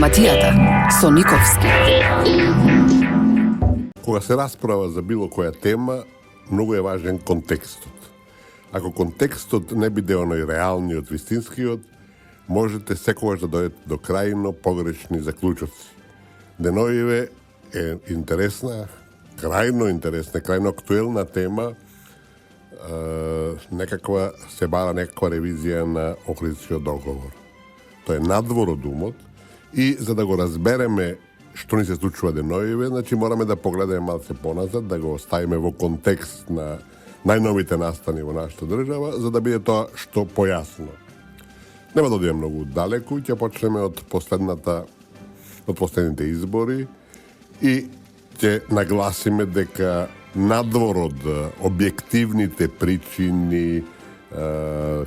Дипломатијата со Никовски. Кога се расправа за било која тема, многу е важен контекстот. Ако контекстот не биде оној реалниот, вистинскиот, можете секогаш да дојдете до крајно погрешни заклучоци. Деновиве е интересна, крајно актуелна тема, се бара некаква ревизија на Охридскиот договор. Тоа е надвор од умот и за да го разбереме што ни се случува деновиве, значи мораме да погледаме малце поназад, да го ставиме во контекст на најновите настани во нашата држава, за да биде тоа што појасно. Нема да одиме многу далеку, ќе почнеме од последните избори и ќе нагласиме дека надвор од објективните причини,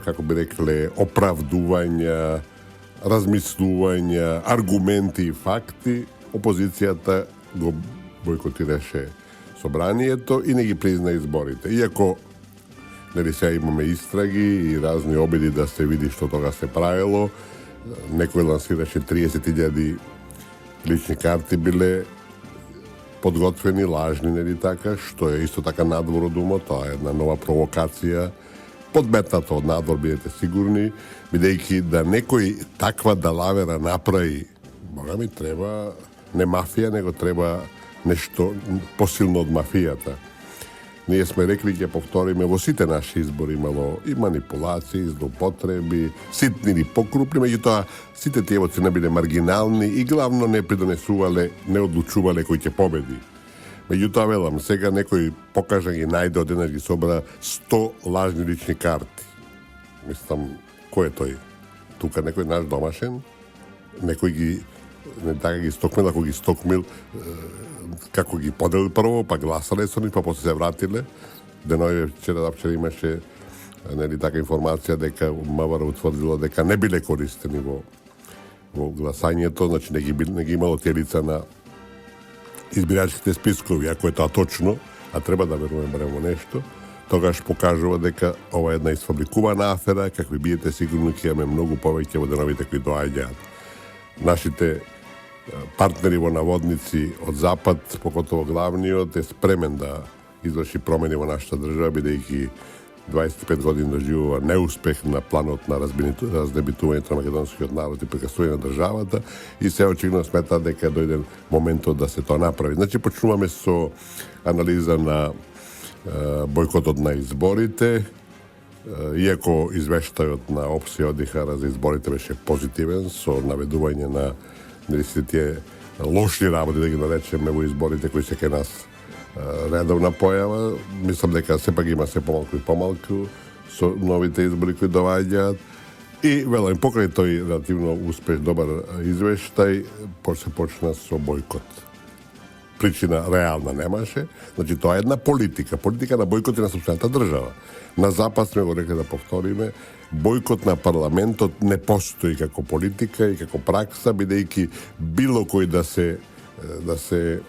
како би рекле, оправдувања, размислувања, аргументи и факти, опозицијата го бойкотираше собранието и не ги призна изборите. Иако сега имаме истраги и разни обиди да се види што тога се правило, некој лансираше 30.000 лични карти биле подготвени, лажни, нели така, што е исто така надвор од умот, тоа е една нова провокација, подметната од надвор, бидете сигурни, бидејќи да некој таква далавера направи, бога ми, треба не мафија, него треба нешто посилно од мафијата. Ние сме рекли ќе повториме во сите наши избори имало и манипулации, злоупотреби, ситни или покрупни, меѓутоа сите тие воци не биле маргинални и главно не придонесувале, не одлучувале кој ќе победи. Меѓутоа велам, сега некој покажа ги најде одеднаш ги собра 100 лажни лични карти. Мислам, кој е тој? Тука некој наш домашен, некој ги не така ги стокмил, ако ги стокмил, како ги поделил прво, па гласале со нив, па после се вратиле. Деноје вчера имаше нели така информација дека МВР утврдило дека не биле користени во гласањето, значи не ги имало тие лица на избирачките спискови. Ако е тоа точно, а треба да веруваме барем во нешто, тогаш покажува дека ова е една изфабрикувана афера, какви биете сигурно ќе имаме многу повеќе во деновите кои доаѓаат. Нашите партнери во наводници од Запад, покотово главниот, е спремен да изврши промени во нашата држава, бидејќи 25 години доживува неуспех на планот на раздебитувањето на македонскиот народ и прекасување на државата и се очигледно смета дека дојде моментот да се тоа направи. Значи, почнуваме со анализа на бојкотот на изборите, иако извештајот на опција одиха за изборите беше позитивен, со наведување на сите тие лоши работи, да ги наречеме во изборите кои се кај нас редовна појава. Мислам дека сепак има се помалку и помалку со новите избори кои доаѓаат. И, велам, покрај тој релативно успеш, добар извештај, се почна со бојкот. Причина реална немаше. Значи, тоа е една политика на бојкот на сопствената држава. На Запад сме го рекли да повториме, бојкот на парламентот не постои како политика и како пракса, бидејќи било кој да се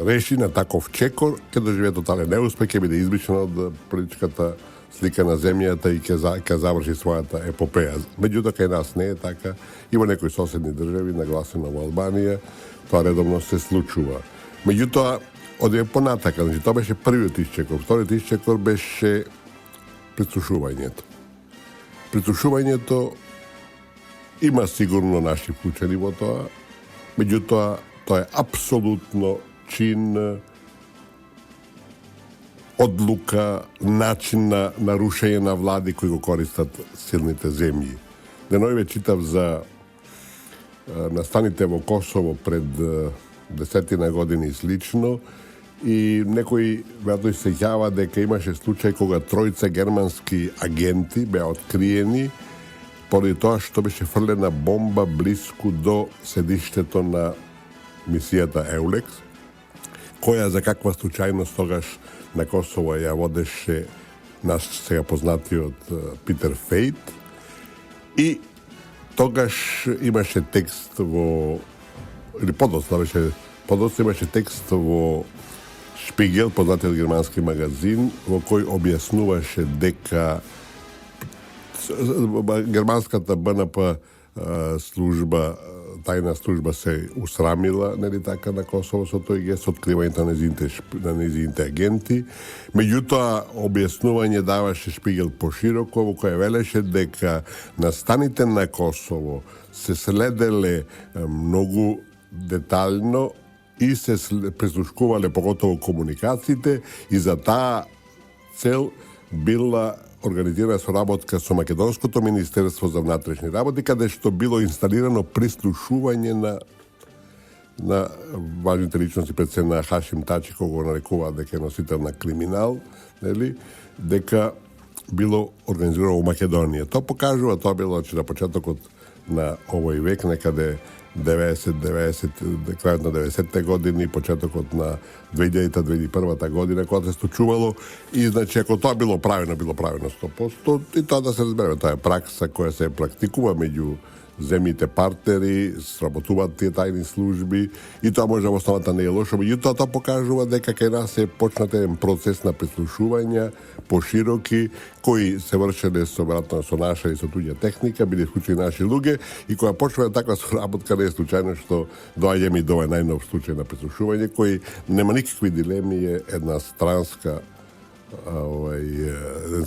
реши на таков чекор, ќе доживее тотален неуспех, ќе биде избричен од политичката слика на земјата и ќе заврши својата епопеја. Меѓутоа, кај нас не е така. Има некои соседни држави, нагласено во Албанија, тоа редовно се случува. Меѓутоа, одиме понатака, значи тоа беше првиот исчекор. Вториот исчекор беше прислушувањето. Прислушувањето има сигурно наши вклучени во тоа, меѓутоа тоа е апсолутно чин, одлука, начин на нарушење на влади кои го користат силните земји. Денојве читав за настаните во Косово пред 10 години и слично, и некои веројатно се сеќава дека имаше случај кога тројца германски агенти беа откриени поради тоа што беше фрлена бомба блиску до седиштето на мисијата Еулекс, која за каква случајност тогаш на Косово ја водеше наш сега познатиот Питер Фейт, и тогаш имаше текст во, или подоцна имаше текст во Шпигел, познатиот германски магазин, во кој објаснуваше дека германската БНП служба tajna služba se usramila, neli така, на Косово со тој гест, откривањето на незините агенти. Меѓутоа, објаснување даваше Шпигел пошироко, во кој велеше дека настаните на Косово се следеле многу детално и се прислушкувале поготово комуникациите и за таа цел била организирана соработка со Македонското министерство за внатрешни работи, каде што било инсталирано прислушување на важните личности, пред се на Хашим Тачи, кој го нарекува дека е носител на криминал, нели, дека било организирано во Македонија. Тоа покажува, тоа било на почетокот на овој век, некаде 90, крајот на 90-те години, почетокот на 2000-2001 година, кога се случувало, и значи ако тоа било правено 100%, и тоа да се разбереме, тоа е пракса која се практикува меѓу земјите партнери, сработуваат тие тајни служби и тоа може во основата не е лошо, меѓутоа тоа покажува дека кај нас е почнат еден процес на прислушување пошироки, кои се вршеле со наша и со туѓа техника, биле вклучени наши луѓе, и кога почва таква соработка не е случајно што доаѓаме и до овој најнов случај на прислушување, кој нема никакви дилеми, е една странска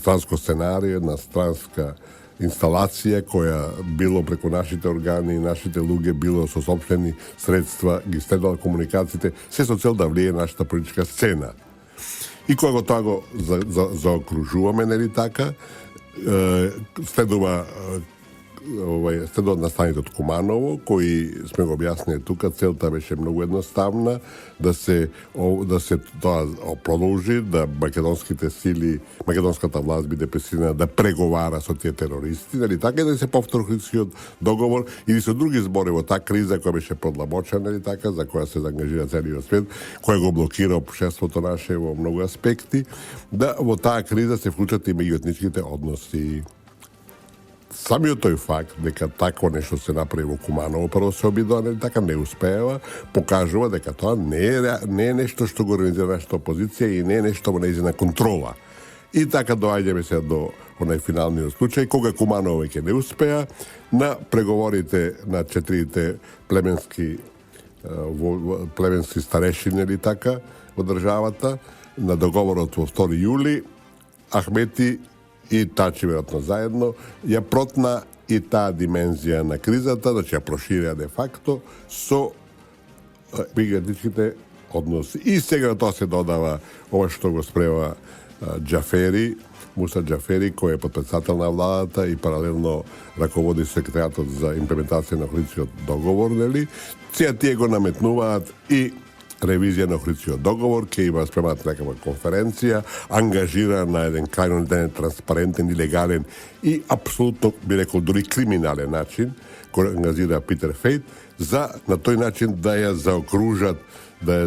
странско сценарио, една странска инсталација која било преку нашите органи и нашите луѓе, било со сопствени средства, ги следала комуникациите, се со цел да влие нашата политичка сцена. И кога тоа го заокружуваме, нели така, следува настаните од Куманово, кои сме го објаснили тука, целта беше многу едноставна, да се тоа продолжи, да македонските сили, македонската власт биде присилена да преговара со тие терористи, нели така, и да се повтори Охридскиот договор, или со други збори во таа криза која беше продлабочена, нели така, за која се заангажира целиот свет, која го блокира општеството наше во многу аспекти, да во таа криза се вклучат и меѓуетничките односи. Самиот тој факт дека такво нешто се направи во Куманово, прво се обидува, нели така, не успева, покажува дека тоа не е нешто што го организира нашата опозиција и не е нешто во нејзина контрола. И така доаѓаме се до онај финалниот случај, кога Куманово веќе не успеа, на преговорите на четирите племенски старешини, нели така, во државата, на договорот во 2 јули, Ахмети и Тачи, веројатно заедно, ја протна и таа димензија на кризата, значи ја проширија де факто со мигрантичките односи. И сега тоа се додава ова што го спрева Џафери, Муса Џафери, кој е потпредседател на владата и паралелно раководи секретаријатот за имплементација на Охридскиот договор, нели? Тие го наметнуваат и ревизија на Охридскиот договор, ке има спремат некаква конференција, ангажира на еден крајно транспарентен и легален и апсолутно, би рекол, дури криминален начин, кој ангажира Питер Фейт, за на тој начин да ја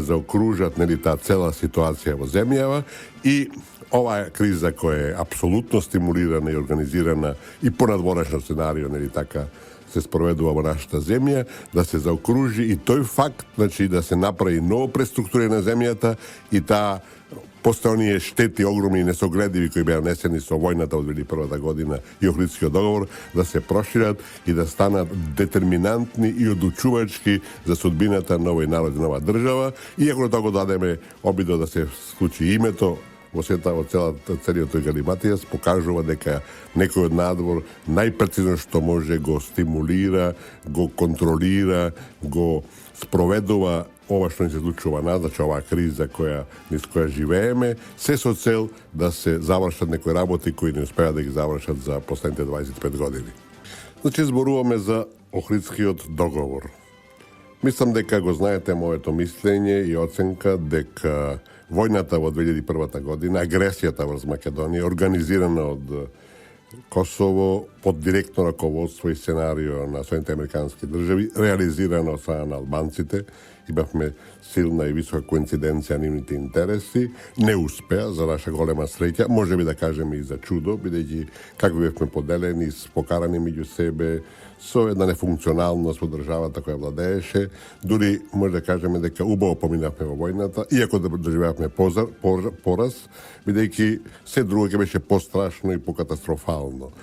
заокружат нели таа цела ситуација во земјава, и оваа криза која е апсолутно стимулирана и организирана и по надворешно сценарио, нели така, се спроведува во нашата земја, да се заокружи и тој факт, значи да се направи ново преструктурирање на земјата и таа после оние штети огромни и несогледиви кои беа несени со војната од 2001 година и Охридскиот договор, да се прошират и да станат детерминантни и одлучувачки за судбината на овој народ и нова држава. И ако тоа го дадеме обидо да се случи името во целиот тој галиматијас, покажува дека некој од надвор најпрецизно што може го стимулира, го контролира, го спроведува ова што ни се случува нас, значи оваа криза низ која живееме, се со цел да се завршат некои работи кои не успеа да ги завршат за последните 25 години. Значи зборуваме за Охридскиот договор. Мислам дека го знаете моето мислење и оценка дека војната во 2001 година, агресијата врз Македонија, организирана од Косово под директно раководство и сценарио на Соединените американски држави, реализирано од страна на албанците, имавме силна и висока коинциденција на нивните интереси, не успеа, за наша голема среќа, може би да кажеме и за чудо, бидејќи како бевме поделени, покарани меѓу себе, со една нефункционалност во државата која владееше, дури може да кажеме дека убаво поминавме во војната, иако да доживеавме пораз, бидејќи се друго ќе беше пострашно и покатастрофално.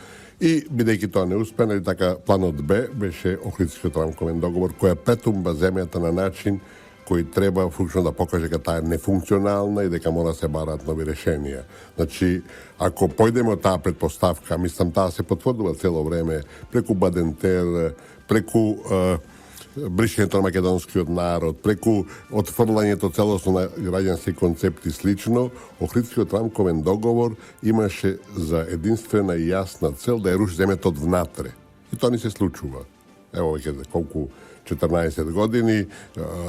И, бидејќи тоа не успе, нели така, планот Б беше Охридскиот рамковен договор, која претумба земјата на начин кој треба функционално да покаже дека таа е нефункционална и дека мора да се бараат нови решенија. Значи, ако појдеме од таа предпоставка, мислам, таа се потврдува цело време преку Бадентер, преку бришењето на македонскиот народ, преку отфрлањето целосно на граѓански концепти слично, Охридскиот рамковен договор имаше за единствена и јасна цел да ја руши земјата од внатре. И тоа не се случува. Ево веќе колку 14 години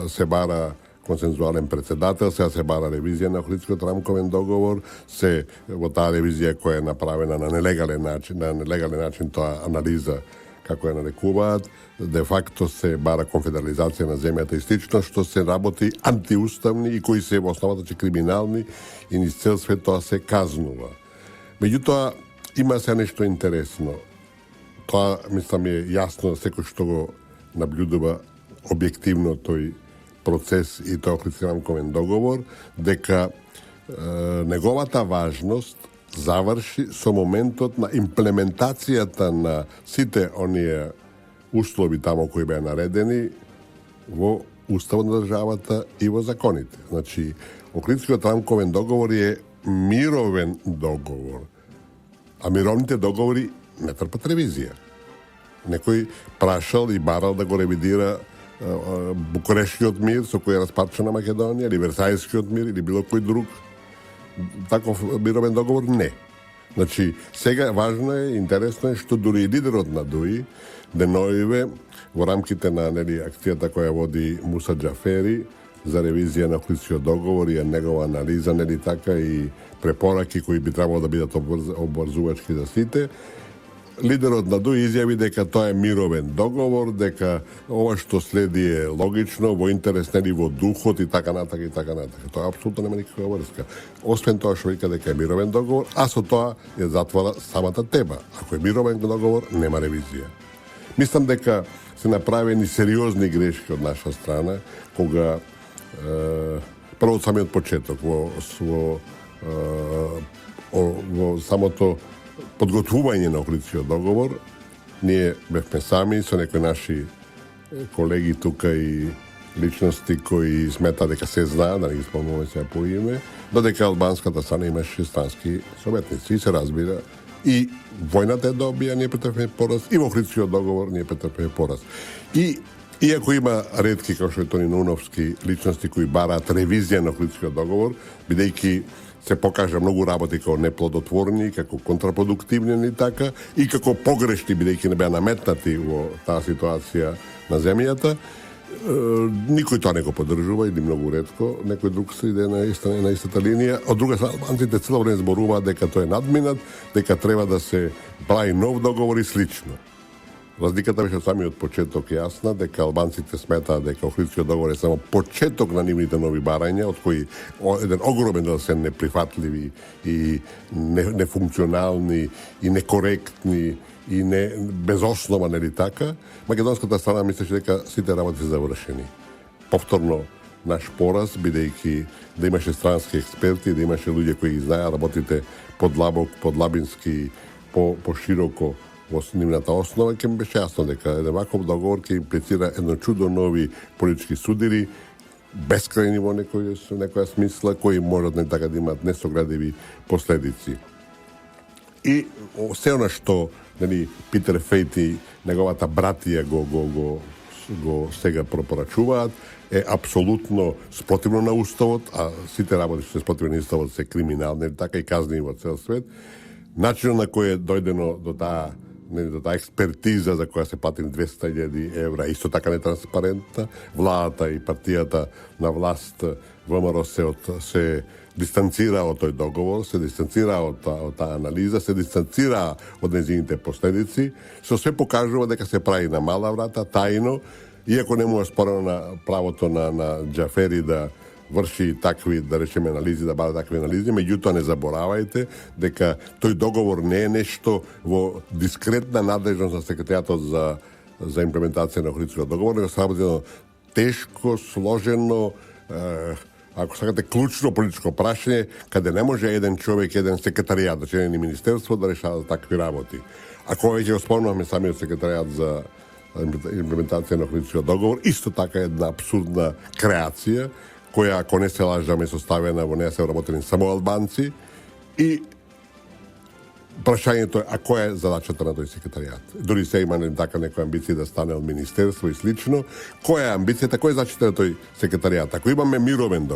се бара консензуален председател, сега се бара ревизија на Охридскиот рамковен договор, се во таа ревизија која е направена на нелегален начин тоа анализа како ја нарекуваат, де факто се бара конфедерализација на земјата и слично, што се работи антиуставни и кои се во основата че криминални и низ цел свет тоа се казнува. Меѓутоа, има се нешто интересно. Тоа, мислам, е јасно секој што го наблюдува објективно тој процес и тој Охридски рамковен договор, дека неговата важност заврши со моментот на имплементацијата на сите оние услови тамо кои беа наредени во уставот на државата и во законите. Значи, Охридскиот рамковен договор е мировен договор, а мировните договори не трпат ревизија. Некој прашал и барал да го ревидира Букурештскиот мир со кој е распадчена Македонија, или Версајскиот мир, или било кој друг таков мировен договор, не. Значи, сега важно е, интересно е што дури и лидерот на ДУИ деноиве во рамките на акцијата која води Муса Џафери за ревизија на Охридскиот договор и негова анализа, така и препораки кои би требало да бидат обврзувачки за сите, лидерот на ДУИ изјави дека тоа е мировен договор, дека ова што следи е логично, во интерес во духот и така натака и така натака. Тоа апсолутно нема никаква врска. Освен тоа што вика дека е мировен договор, а со тоа ја затвора самата тема. Ако е мировен договор, нема ревизија. Мислам дека се направени сериозни грешки од наша страна, кога прво од самиот почеток во самото подготвување на Охридскиот договор, ние бевме сами со некои наши колеги тука и личности кои смета дека се знаа, да не ги спомнуваме сега по име, додека албанската страна имаше странски советници и се разбира. И војната е добија, ние претрпеме пораз, и во Охридскиот договор ние претрпеме пораз. И иако има ретки, како што е Тони Нуновски, личности кои бараат ревизија на Охридскиот договор, бидејќи се покажа многу работи како неплодотворни, како контрапродуктивни и така, и како погрешни, бидејќи не беа наметнати во таа ситуација на земјата, никој тоа не го поддржува или многу ретко, некој друг се иде на истата линија. Од друга страна, албанците цело време зборуваат дека тоа е надминат, дека треба да се прави нов договор и слично. Разликата беше од самиот почеток јасна, дека албанците сметаат дека Охридскиот договор е само почеток на нивните нови барања, од кои еден огромен дел се неприфатливи и нефункционални и некоректни и безоснован или така. Македонската страна мислеше дека сите работи се завршени. Повторно наш пораз, бидејќи да имаше странски експерти, да имаше луѓе кои ги знаеа работите подлабок, подлабински, пошироко во нивната основа, ќе ми беше јасно дека еден ваков договор ќе имплицира едно чудо нови политички судири, бескрајни во некоја смисла, кои можат така да имат несоградиви последици. И се она што Питер Фейт и неговата братија го сега пропорачуваат е апсолутно спротивно на уставот, а сите работи што се спротивни на уставот се криминални, така и казни во цел свет. Начинот на кој е дојдено до таа експертиза за која се платени 200.000 евра, исто така нетранспарентна, владата и партијата на власт ВМРО се дистанцира од тој договор, се дистанцира од таа анализа, се дистанцира од незините последици, што се покажува дека се прави на мала врата, тајно, иако не му е спорено на правото на Џафери да врши такви, да речеме, анализи, да бара такви анализи, меѓутоа не заборавајте дека тој договор не е нешто во дискретна надлежност на секретаријатот за имплементација на Охридскиот договор, него се работи едно тешко, сложено, ako sakate, ključno političko prašenje, kada ne može jedan čovjek, jedan sekretarijat, znači jedan ministarstvo da rešava takvi raboti. Ako već je spomenuo sami sekretarijat za implementaciju jednog političkog dogovora, isto taka jedna apsurdna kreacija, koja, ako ne se lažem, je sostavljena, ne se работили samo Albanci, i prašanje to je, a koja je zadačata na toj sekretarijat? Dori se ima taka neka ambicija da stane od ministerstva i slično. Koja je ambicija, tako je začeta na toj sekretarijat? Ako imаме miroven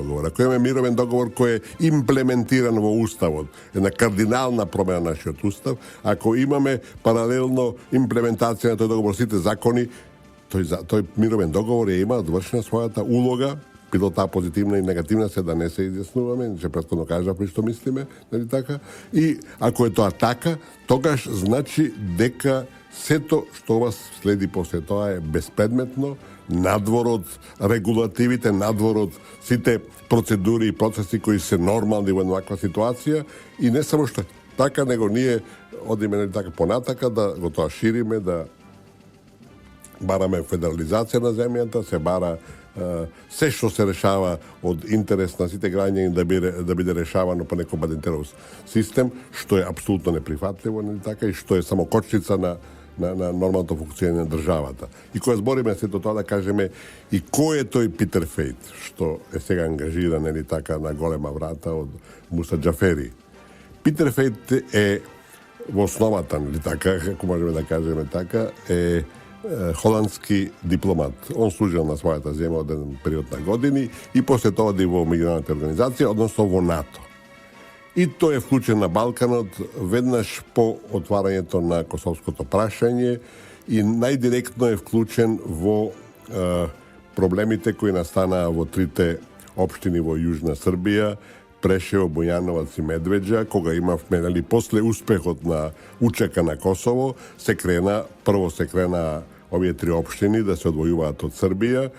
dogovor koji je implementiran u Ustav, jedna kardinalna promjena našeg Ustav, ako imаме paralelno implementacija na toj dogovor, site zakoni, toj miroven dogovor je ima dovršena svojata uloga, bilo ta pozitivna i negativna, se da ne se izjasnуваме, че prethodno kaža pri što mislime, нали така? И ако е тоа така, тогаш значи дека сето што вас следи после тоа е безпредметно, надвор од регулативите, надвор од сите процедури и процеси кои се нормални во еднаква ситуација, и не само што така, него ние одиме, нали така, понатака да го тоа шириме, да бараме федерализација на земјата, се бара се што се решава од интерес на сите граѓани да биде решавано по некој бадентеров систем, што е апсолутно неприфатливо, не така, и што е само кочница на нормалното функционирање на државата. И кога збориме сето тоа, да кажеме и кој е тој Питер Фейт, што е сега ангажиран, нели така, на голема врата од Муса Џафери. Питер Фейт е во основата, нели така, како можеме да кажеме така, е холандски дипломат. Он служил на својата земја од еден период на години и после тоа оди во меѓународната организација, односно во НАТО. И тој е вклучен на Балканот веднаш по отварањето на косовското прашање и најдиректно е вклучен во проблемите кои настанаа во трите општини во Јужна Србија, Прешево, Бујановац и Медвеđa, кога имавме, нали, после успехот на учека на Косово, прво се крена овие три општини да се одвојуваат од Србија,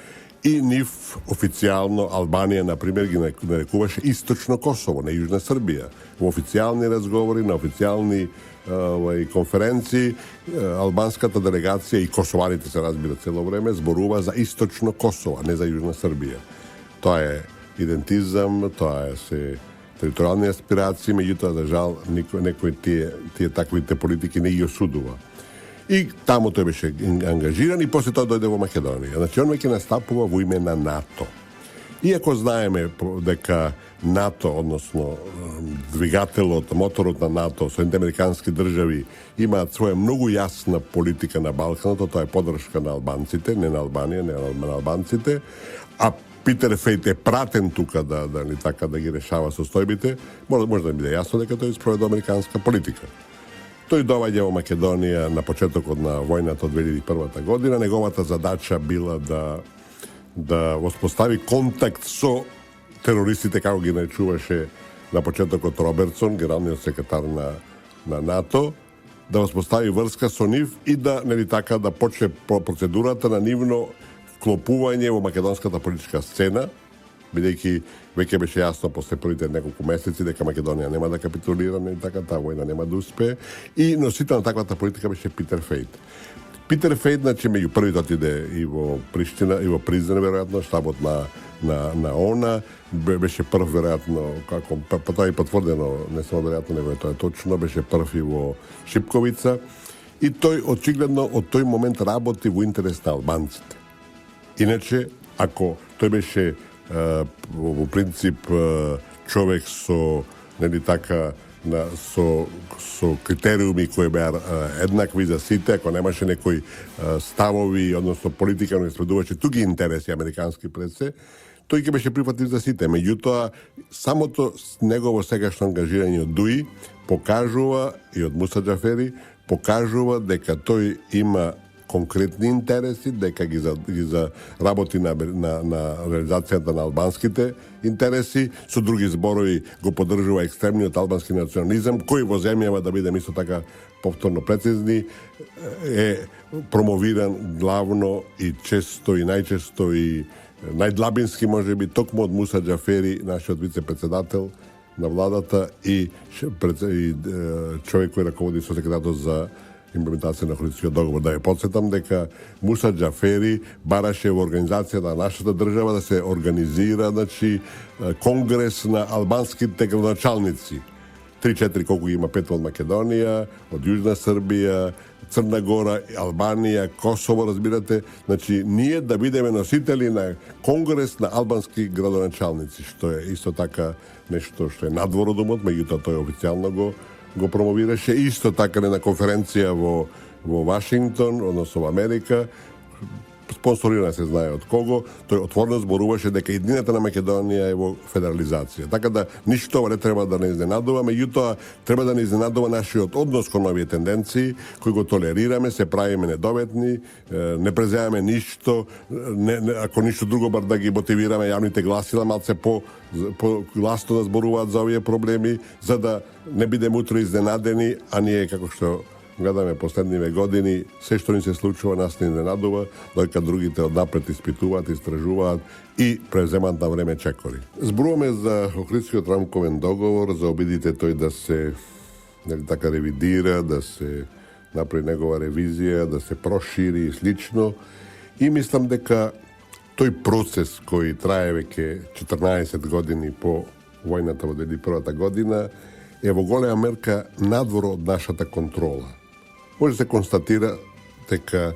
и нив официјално Албанија, например, ги нарекуваше Источно Косово, не Јужна Србија. Во официјални разговори, на официјални конференции, албанската делегација и косоварите се разбира цело време зборува за Источно Косово, не за Јужна Србија. Тоа е идентизам, тоа е се територијални аспирации, меѓутоа, за жал, некој тие таквите политики не ги осудува. И таму тој беше ангажиран и после тоа дојде во Македонија. Значи, он веќе настапува во име на НАТО. Иако знаеме дека НАТО, односно двигателот, моторот на НАТО, Соединените американски држави имаат своја многу јасна политика на Балканот, тоа е поддршка на албанците, не на Албанија, не на албанците, а Питер Фейт е пратен тука да ги решава состојбите, може да биде јасно дека тој спроведе американска политика. Тој доаѓа во Македонија на почетокот на војната од 2001 година. Неговата задача била да воспостави контакт со терористите, како ги наречуваше на почетокот Робертсон, генералниот секретар на НАТО, да воспостави врска со нив и да, нели така, да почне процедурата на нивно вклопување во македонската политичка сцена, бидејќи веќе беше јасно после првите неколку месеци дека Македонија нема да капитулира, нели така, таа војна нема да успее, и носител на таквата политика беше Питер Фейт. Питер Фейт, значи, меѓу првите отиде и во Приштина, и во Призрен, веројатно, штабот на ООН, беше прв, веројатно, како, тоа е потврдено, не само веројатно, него тоа е точно, беше прв и во Шипковица, и тој, очигледно, од тој момент работи во интерес на албанците. Иначе, ако тој беше во принцип човек со, нели така, со критериуми кои беа еднакви за сите, ако немаше некои ставови, односно политика не следуваше туги интереси американски пред се, тој ќе беше прифатлив за сите. Меѓутоа, самото негово сегашно ангажирање од ДУИ покажува, и од Муса Џафери, покажува дека тој има конкретни интереси, дека ги заработи на реализацијата на албанските интереси, со други зборови го поддржува екстремниот албански национализам, кој во земјава, да бидем исто така повторно прецизни, е промовиран главно и често и најчесто и најдлабински, може би, токму од Муса Џафери, нашиот вице-председател на владата и човек кој раководи со секретарот за имплементација на Охридскиот договор. Да ја подсетам дека Муса Џафери бараше во организација на нашата држава да се организира, значи, конгрес на албанските градоначалници. 3-4 колку има, 5 од Македонија, од Јужна Србија, Црна Гора, Албанија, Косово, разбирате. Значи, ние да бидеме носители на конгрес на албански градоначалници, што е исто така нешто што е надвор од умот, меѓутоа тој официјално го промовираше. Исто така на конференција во Вашингтон, односно во Америка, спонсорирана се знае од кого, тој отворено зборуваше дека иднината на Македонија е во федерализација. Така да ништо ова не треба да не изненадува, меѓутоа треба да не изненадува нашиот однос кон овие тенденции, кои го толерираме, се правиме недоветни, не преземаме ништо, ако ништо друго бар да ги мотивираме јавните гласила малце по гласно да зборуваат за овие проблеми, за да не бидеме утре изненадени, а ние како што гледаме последниве години, се што ни се случува нас не изненадува, додека другите однапред испитуваат, истражуваат и преземаат на време чекори. Зборуваме за Охридскиот рамковен договор, за обидите тој да се така ревидира, да се направи негова ревизија, да се прошири и слично. И мислам дека тој процес кој трае веќе 14 години по војната во 2001 година е во голема мерка надвор од нашата контрола. Може да се констатира дека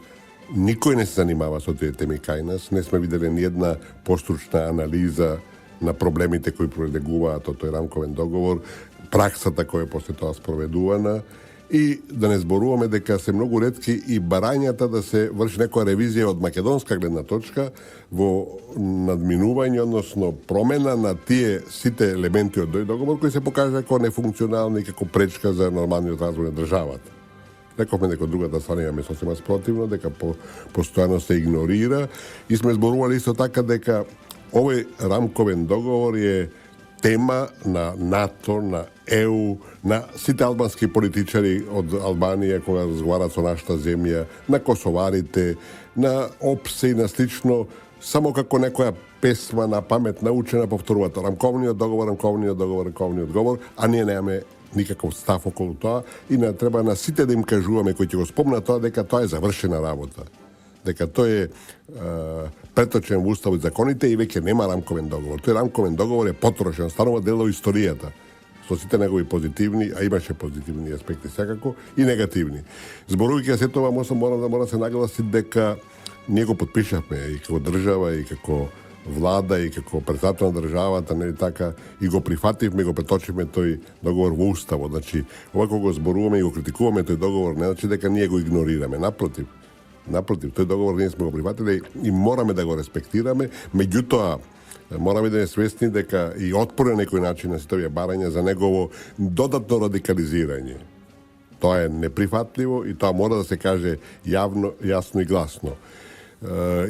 никој не се занимава со тие теми кај нас. Не сме видели ни една постручна анализа на проблемите кои пролегуваат од тој рамковен договор, праксата која е после тоа спроведувана и да не зборуваме дека се многу ретки и барањата да се врши некоја ревизија од македонска гледна точка во надминување, односно промена на тие сите елементи од тој договор кои се покажа како нефункционални, како пречка за нормалниот развој на државата. Рековме дека другата страна имаме сосема спротивно, дека постојано се игнорира и сме зборували исто така дека овој рамковен договор е тема на НАТО, на ЕУ, на сите албански политичари од Албанија кога разговараат со нашата земја, на косоварите, на ОПСЕ и на слично, само како некоја песма на памет научена повторуваат рамковниот договор, а ние немаме никаков став околу тоа и не треба на сите да им кажуваме кои ќе го спомнат тоа дека тоа е завршена работа. Дека тој е преточен во уставот и законите и веќе нема рамковен договор. Тој рамковен договор е потрошен, станува дел од историјата со сите негови позитивни, а имаше позитивни аспекти секако и негативни. Зборувајќи се тоа, мора да се нагласи дека ние го подпишавме и како држава и како влада и како председател на државата, нели така, и го прифативме, го преточивме тој договор во уставот. Значи, ова кога го зборуваме и го критикуваме тој договор, не значи дека ние го игнорираме, напротив, тој договор ние сме го прифатили и мораме да го респектираме, меѓутоа мораме да сме свесни дека и отпор на некој начин на сите овие барања за негово додатно радикализирање. Тоа е неприфатливо и тоа мора да се каже јавно, јасно и гласно.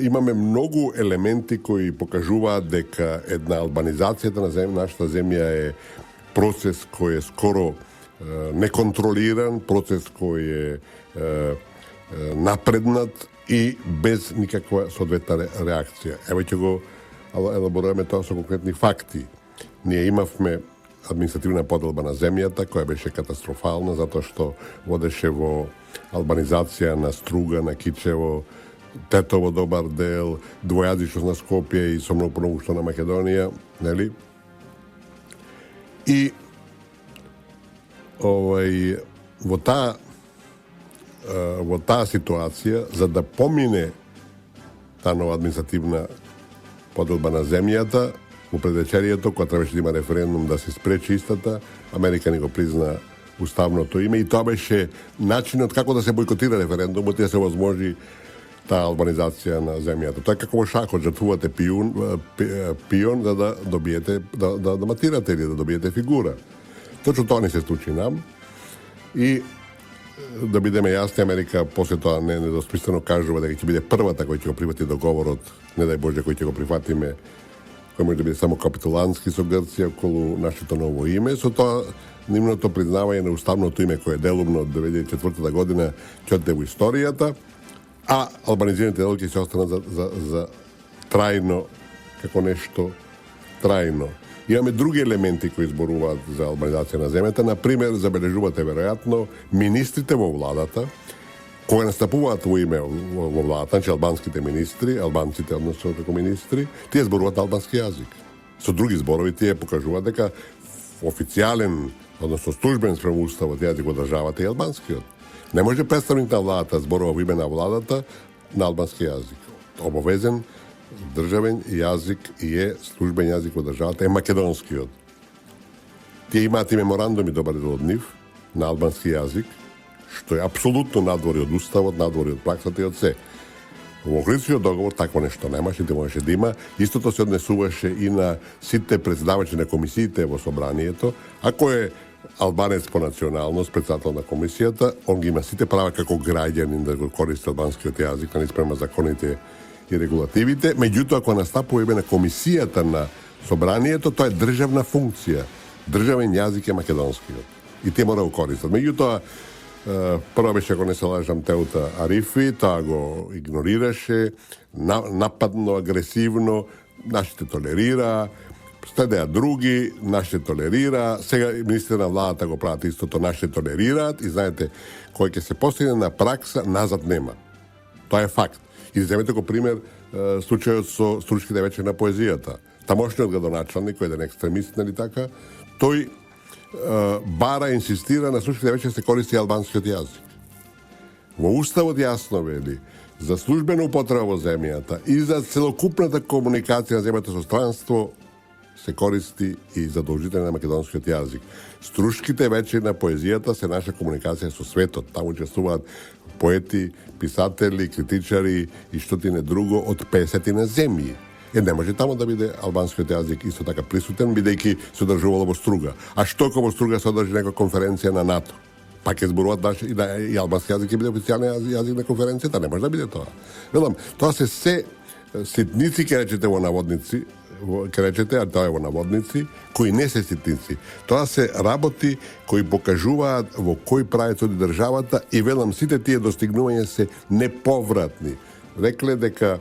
Имаме многу елементи кои покажуваат дека една албанизацијата на нашата земја е процес кој е скоро неконтролиран, процес кој е напреднат и без никаква соодветна реакција. Ево ќе го елаборираме тоа со конкретни факти. Ние имавме административна поделба на земјата која беше катастрофална затоа што водеше во албанизација на Струга, на Кичево, Тетово добар дел, двојазичност на Скопје и со многу што на Македонија, нели? И во таа ситуација, за да помине таа нова административна поделба на земјата, во предвечерието, кога требаше да има референдум да се спречи истата, Америка ни го призна уставното име и тоа беше начинот како да се бойкотира референдумот и да се возможи таа албанизација на земјата. Тоа е како во шахот, жртвувате пион за да добиете, да матирате или да добиете фигура. Точно тоа не се случи нам и да бидеме јасни, Америка после тоа недвосмислено кажува дека ќе биде првата која ќе го прифати договорот, не дај Боже кој ќе го прифатиме, кој може да биде само капитулантски со Грција околу нашето ново име, со тоа нивното признавање на уставното име кое е делумно од 2004 година ќе оде во историјата, а албанизираните дел ќе се останат за трајно, како нешто трајно. Имаме други елементи кои зборуваат за албанизација на земјата. Например, забележувате веројатно, министрите во владата кога настапуваат во име во владата, значи албанските министри, албанците односно како министри, тие зборуваат на албански јазик. Со други зборови тие покажуваат дека официјален, односно службен спрема уставот јазик во државата е албанскиот. Не може представник на владата зборува во име на владата на албански јазик. Обовезен државен јазик и е службен јазик во државата е македонскиот. Тие имаат и меморандуми добари од нив на албански јазик, што е апсолутно надвори од уставот, надвори од праксата и од се. Во Охридскиот договор такво нешто немаше, те можеше да има. Истото се однесуваше и на сите председавачи на комисиите во собранието. Ако е албанец по националност, председател на комисијата, он ги има сите права како граѓанин да го користи албанскиот јазик, на спрема законите и регулативите. Меѓутоа, ако настапува име на комисијата на собранието, тоа е државна функција. Државен јазик е македонскиот. И те мора да го користат. Меѓутоа, прво беше, ако не се лажам, Теута Арифи, таа го игнорираше, нападно, агресивно, нашите толерира, следеа други, нашите толерира, сега министри на владата го прават истото, нашите толерираат и знаете, кој ќе се постигне на пракса, назад нема. Тоа е факт. И земете го пример случајот со Стручките вечери на поезијата. Тамошниот градоначалник, кој е еден екстремист, нали така, тој бара, инсистира на Стручките вечери се користи албанскиот јазик. Во уставот јасно вели за службена употреба во земјата и за целокупната комуникација на земјата со странство се користи и задолжително на македонскиот јазик. Струшките вечери на поезијата се наша комуникација со светот. Таму учествуваат поети, писатели, критичари и што ти не друго од 50 на земји. Не може таму да биде албанскиот јазик исто така присутен, бидејќи се одржувало во Струга. А што ако во Струга се одржи некоја конференција на НАТО? Пак ќе зборуваат и албански јазик ќе биде официјален јазик на конференцијата, не може да биде тоа. Велам, тоа се ситници, ќе речете во наводници, ќе речете, а тоа е во наводници, кои не се ситници. Тоа се работи кои покажуваат во кој правец оди државата и велам, сите тие достигнувања се неповратни. Рекле дека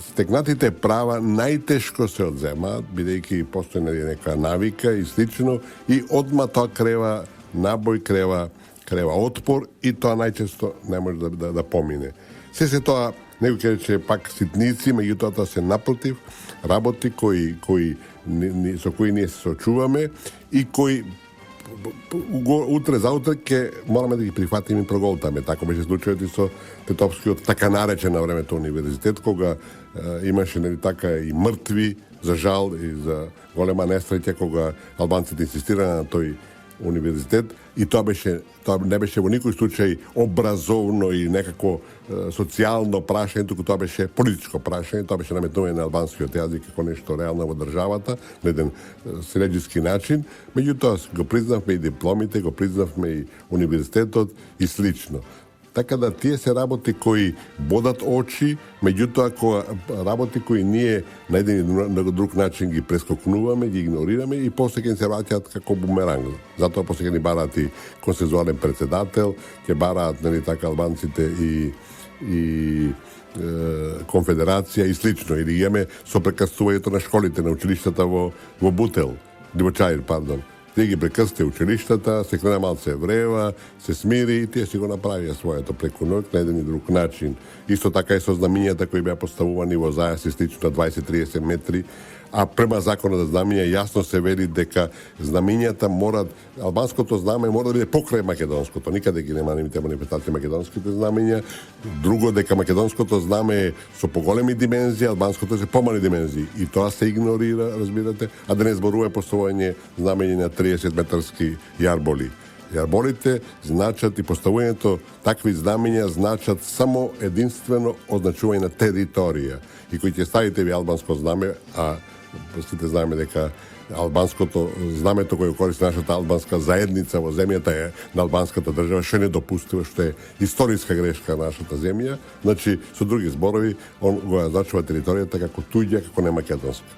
стекнатите права најтешко се одземаат, бидејќи постои нека навика и слично, и одма тоа крева набој, крева отпор и тоа најчесто не може да помине. Се тоа, некој ќе рече пак ситници, меѓутоа тоа се напротив, работи со кои ние се соочуваме и кои утре заутре ќе мораме да ги прифатиме и проголтаме. Тако беше случајот и со Тетовскиот така наречен на времето универзитет, кога имаше нели така и мртви, за жал и за голема несреќа, кога албанците инсистираа на тој универзитет и тоа не беше во никој случај образовно и некако социјално прашање, туку тоа беше политичко прашање, тоа беше наметнување на албанскиот јазик како нешто реално во државата на еден средиски начин, меѓутоа го признавме и дипломите, го признавме и универзитетот и слично. Така да тие се работи кои бодат очи, меѓутоа работи кои ние на еден и на друг начин ги прескокнуваме, ги игнорираме и после ќе се враќаат како бумеранг. Затоа после ќе ни бараат и консензуален председател, ќе бараат нели така албанците и конфедерација и слично. Или имаме сопрекрстувањето на школите, на училиштата во Бутел, Дивочаир, пардон. Тие ги прекрсти училиштата, се крена малце врева, се смири и тие си го направија своето преку ноќ на еден и друг начин. Исто така и со знамињата кои беа поставувани во зајас и слично на 20-30 метри, а према законот за знамиња јасно се вели дека знамињата албанското знаме мора да биде покрај македонското. Никаде ги нема немите манифестации македонските знамиња. Друго, дека македонското знаме е со поголеми димензии, албанското е со помали димензии. И тоа се игнорира, разбирате, а да не зборува поставување знамења на 30-метарски јарболи. Јарболите значат и поставувањето такви знамења значат само единствено означување на територија. И кој ќе ставите ви албанско знаме, а сите знаеме дека албанското знамето кој користи нашата албанска заедница во земјата е на албанската држава, што е недопустиво, што е историска грешка на нашата земја. Значи, со други зборови, он го означува територијата како туѓа, како не македонска.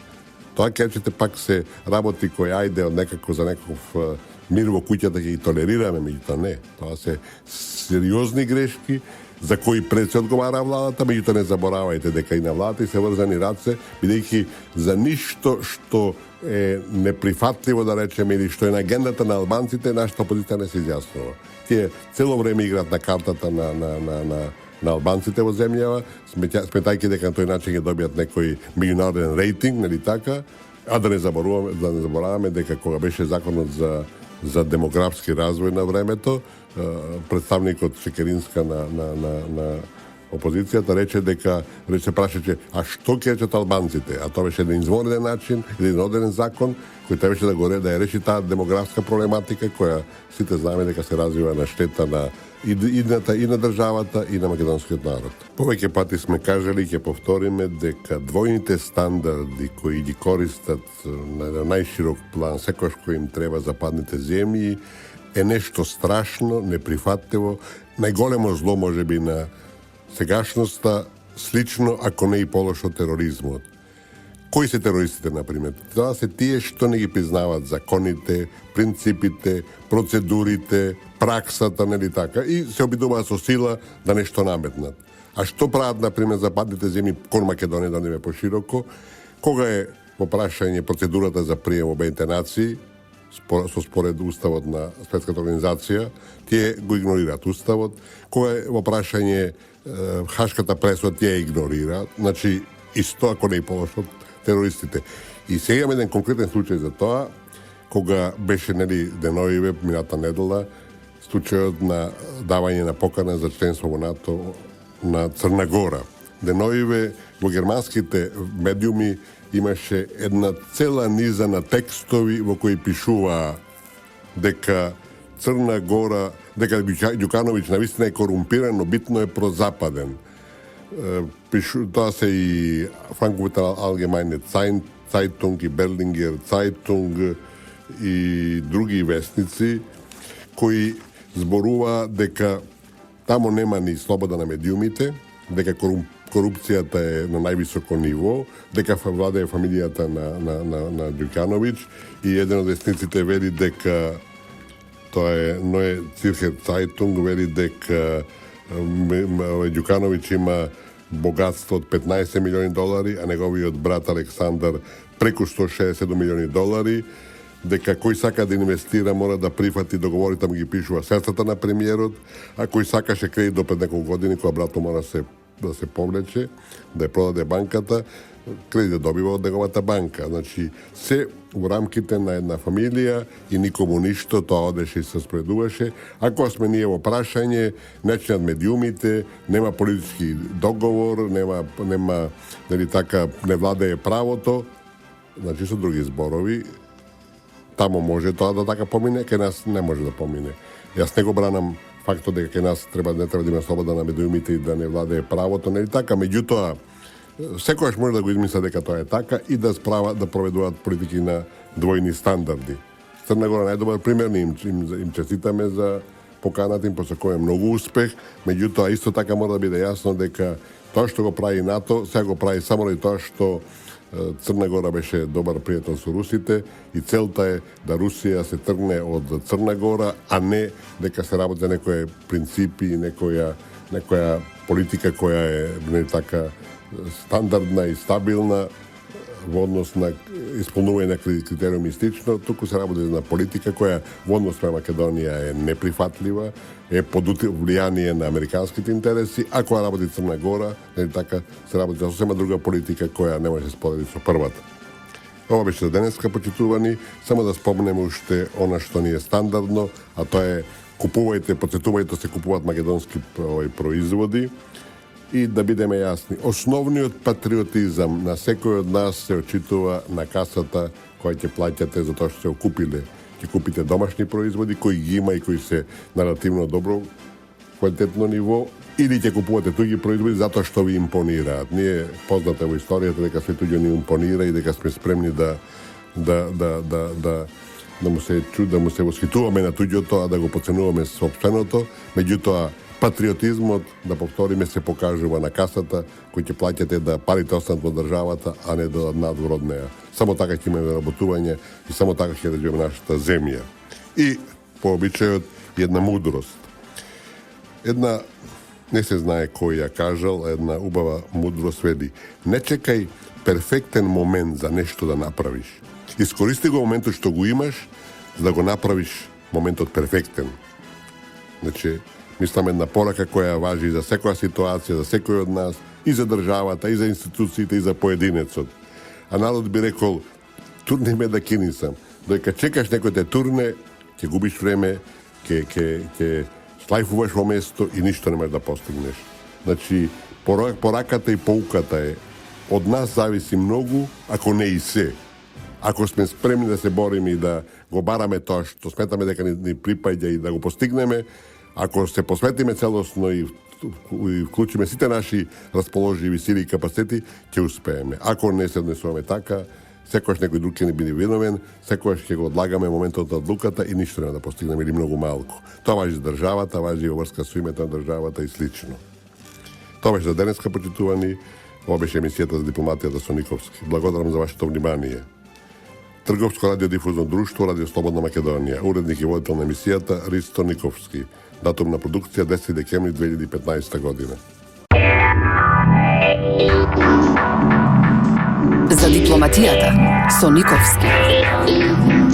Тоа ќе речете пак се работи кои ајде од некако за некаков мир во куќата ќе ги толерираме, меѓутоа не. Тоа се сериозни грешки за кои пред се одговара владата, меѓутоа не заборавајте дека и на владата и се врзани раце, бидејќи за ништо што е неприфатливо, да речеме, или што е на агендата на албанците, нашата опозиција не се изјаснува. Тие цело време играат на картата на албанците во земјава, сметајќи дека на тој начин ќе добијат некој меѓународен рейтинг, нели така, а да не забораваме дека кога беше законот за демографски развој на времето, представникот Шекеринска на опозицијата рече прашајќи, а што ќе речат албанците? А тоа беше еден извонреден начин, еден одреден закон, кој требаше да ја реши таа демографска проблематика, која сите знаеме дека се развива на штета на и на државата, и на македонскиот народ. Повеќе пати сме кажали и ќе повториме дека двојните стандарди кои ги користат на најширок план, секојаш кој им треба западните земји, е нешто страшно, неприфатливо, најголемо зло можеби на сегашноста, слично, ако не и полошо тероризмот. Кои се терористите, например? Тоа се тие што не ги признават законите, принципите, процедурите, праксата, нели така, и се обидуваат со сила да нешто наметнат. А што прават, например, западните земји кон Македонија, да не ме пошироко, кога е во прашање процедурата за прием Обединените нации, со според уставот на Светската организација, тие го игнорираат уставот. Кога е во прашање Хашката пресуда, тие игнорираат. Значи, исто ако не и полошо терористите. И сега имаме еден конкретен случај за тоа, кога беше, нели, деновиве, мината недела, случајот на давање на покана за членство во НАТО на Црна Гора. Деновиве во германските медиуми имаше една цела низа на текстови во кои пишуваа дека Црна Гора, дека Ѓукановиќ навистина е корумпиран, но битно е прозападен. Тоа се и Франковите Алгемайне Цайтунг и Берлингер Цайтунг и други вестници кои зборува дека тамо нема ни слобода на медиумите, дека корупцијата е на највисоко ниво, дека владее фамилијата на Ѓукановиќ, и еден од вестниците вели дека тоа е Ное Цирхер Цайтунг, вели дека Ѓукановиќ има богатство од 15 милиони долари, а неговиот брат Александар преку 167 милиони долари, дека кој сака да инвестира мора да прифати договори, таму ги пишува сестрата на премиерот, а кој сакаше кредит до пред неколку години, кога брато мора да се повлече, да ја продаде банката, кредит добива од неговата банка. Значи, се во рамките на една фамилија и никому ништо, тоа одеше и се спредуваше. Ако сме ние во прашање, начинат медиумите, нема политички договор, нема нели така, не владее правото, значи со други зборови, тамо може тоа да така помине, кај нас не може да помине. Јас не го бранам фактот дека кај нас не треба да има слобода на медиумите и да не владее правото, нели така, меѓутоа секојаш може да го измисля дека тоа е така и да проведуваат политики на двојни стандарди. Црна Гора најдобар пример, им честитаме за поканата, им посакуваме многу успех, меѓутоа исто така мора да биде јасно дека тоа што го прави НАТО, сега го прави само ради тоа што Црна Гора беше добар пријател со русите и целта е да Русија се тргне од Црна Гора, а не дека се работи за некои принципи и некоја политика која е не така стандардна и стабилна во однос на исполнување на критериуми и слично. Туку се работи на политика која во однос на Македонија е неприфатлива, е под влијание на американските интереси, а која работи Црна Гора, нели така, се работи за сосема друга политика која не може да се спореди со првата. Ова беше за денеска, почитувани. Само да спомнеме уште она што ни е стандардно, а тоа е купувајте, подсетувајте да се купуваат македонски производи. И да бидеме јасни, основниот патриотизам на секој од нас се очитува на касата која ќе плаќате за тоа што се окупиле. Ќе купите домашни производи кои ги има и кои се на релативно добро квалитетно ниво, или ќе купувате туѓи производи затоа што ви импонираат. Ние познате во историјата дека се туѓо ни импонира и дека сме спремни да му се восхитуваме на туѓото, а да го поценуваме сопственото. Меѓутоа, патриотизмот, да повториме, се покажува на касата, кој ќе плаќате да парите останат во државата, а не да надвор од неа. Само така ќе имаме работување и само така ќе развиваме нашата земја. И, по обичајот, една мудрост. Една, не се знае кој ја кажал, една убава мудрост веди: не чекај перфектен момент за нешто да направиш, Iskoristi го моментот што го имаш, за да го направиш моментот перфектен. Значи, мислам една порака која важи за секоја ситуација, за секој од нас, и за државата, и за институциите, и за поединецот. А народ би рекол, турне ме да кинисам. Додека чекаш некој те турне, ќе губиш време, ќе слајфуваш во место и ништо не можеш да постигнеш. Значи, пораката и поуката е, од нас зависи многу, ако не и се. Ако сме спремни да се бориме и да го бараме тоа што сметаме дека ни припаѓа и да го постигнеме, ако се посветиме целосно и вклучиме сите наши расположиви сили и капацитети, ќе успееме. Ако не се однесуваме така, секојаш некој друг ќе не биде виновен, секојаш ќе го одлагаме моментот на одлуката и ништо нема да постигнеме или многу малку. Тоа важи за државата, важи во врска со името на државата и слично. Тоа беше за денеска, почитувани. Ова беше емисијата за дипломатијата со Никовски. Благодарам за вашето внимание. Трговско радиодифузно друштво, Радио Слободна Македонија. Уредник и водител на емисијата Ристо Никовски. Датум на продукција 10 декември 2015 година. За дипломатијата со Никовски.